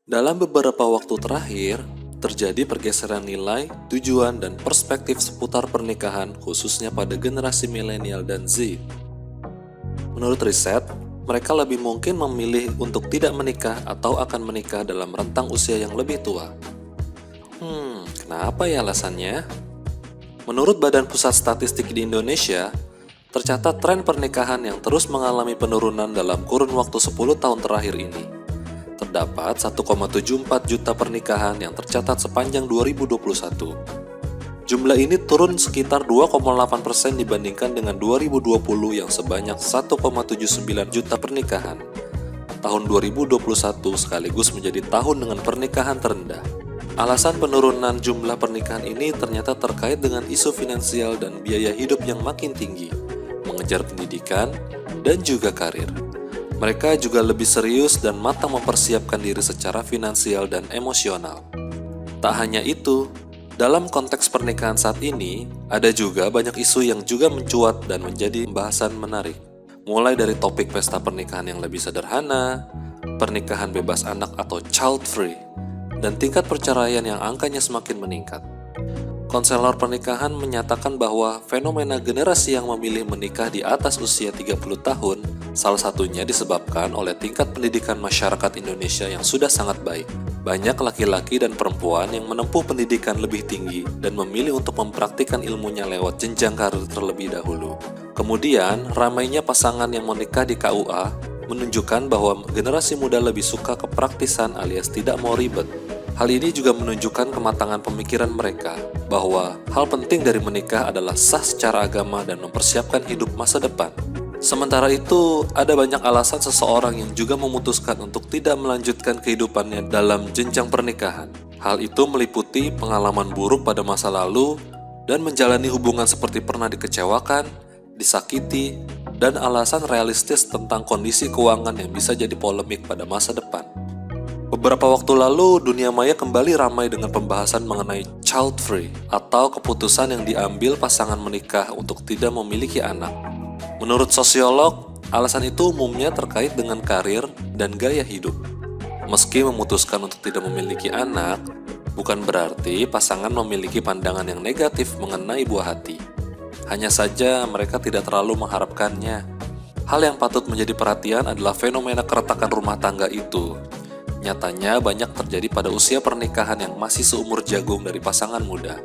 Dalam beberapa waktu terakhir, terjadi pergeseran nilai, tujuan, dan perspektif seputar pernikahan khususnya pada generasi milenial dan Z. Menurut riset, mereka lebih mungkin memilih untuk tidak menikah atau akan menikah dalam rentang usia yang lebih tua. Kenapa ya alasannya? Menurut Badan Pusat Statistik di Indonesia, tercatat tren pernikahan yang terus mengalami penurunan dalam kurun waktu 10 tahun terakhir ini. Terdapat 1,74 juta pernikahan yang tercatat sepanjang 2021. Jumlah ini turun sekitar 2,8% dibandingkan dengan 2020 yang sebanyak 1,79 juta pernikahan. Tahun 2021 sekaligus menjadi tahun dengan pernikahan terendah. Alasan penurunan jumlah pernikahan ini ternyata terkait dengan isu finansial dan biaya hidup yang makin tinggi, mengejar pendidikan, dan juga karir. Mereka juga lebih serius dan matang mempersiapkan diri secara finansial dan emosional. Tak hanya itu, dalam konteks pernikahan saat ini, ada juga banyak isu yang juga mencuat dan menjadi pembahasan menarik. Mulai dari topik pesta pernikahan yang lebih sederhana, pernikahan bebas anak atau child free, dan tingkat perceraian yang angkanya semakin meningkat. Konselor pernikahan menyatakan bahwa fenomena generasi yang memilih menikah di atas usia 30 tahun salah satunya disebabkan oleh tingkat pendidikan masyarakat Indonesia yang sudah sangat baik. Banyak laki-laki dan perempuan yang menempuh pendidikan lebih tinggi dan memilih untuk mempraktikkan ilmunya lewat jenjang karir terlebih dahulu. Kemudian, ramainya pasangan yang menikah di KUA menunjukkan bahwa generasi muda lebih suka kepraktisan alias tidak mau ribet. Hal ini juga menunjukkan kematangan pemikiran mereka bahwa hal penting dari menikah adalah sah secara agama dan mempersiapkan hidup masa depan. Sementara itu, ada banyak alasan seseorang yang juga memutuskan untuk tidak melanjutkan kehidupannya dalam jenjang pernikahan. Hal itu meliputi pengalaman buruk pada masa lalu dan menjalani hubungan seperti pernah dikecewakan, disakiti, dan alasan realistis tentang kondisi keuangan yang bisa jadi polemik pada masa depan. Beberapa waktu lalu, dunia maya kembali ramai dengan pembahasan mengenai child free atau keputusan yang diambil pasangan menikah untuk tidak memiliki anak. Menurut sosiolog, alasan itu umumnya terkait dengan karir dan gaya hidup. Meski memutuskan untuk tidak memiliki anak, bukan berarti pasangan memiliki pandangan yang negatif mengenai buah hati. Hanya saja mereka tidak terlalu mengharapkannya. Hal yang patut menjadi perhatian adalah fenomena keretakan rumah tangga itu. Nyatanya banyak terjadi pada usia pernikahan yang masih seumur jagung dari pasangan muda.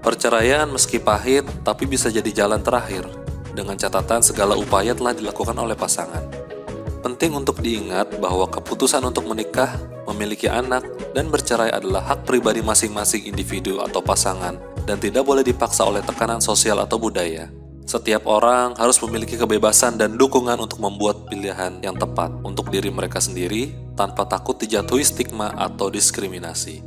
Perceraian meski pahit, tapi bisa jadi jalan terakhir, dengan catatan segala upaya telah dilakukan oleh pasangan. Penting untuk diingat bahwa keputusan untuk menikah, memiliki anak, dan bercerai adalah hak pribadi masing-masing individu atau pasangan, dan tidak boleh dipaksa oleh tekanan sosial atau budaya. Setiap orang harus memiliki kebebasan dan dukungan untuk membuat pilihan yang tepat untuk diri mereka sendiri tanpa takut dijatuhi stigma atau diskriminasi.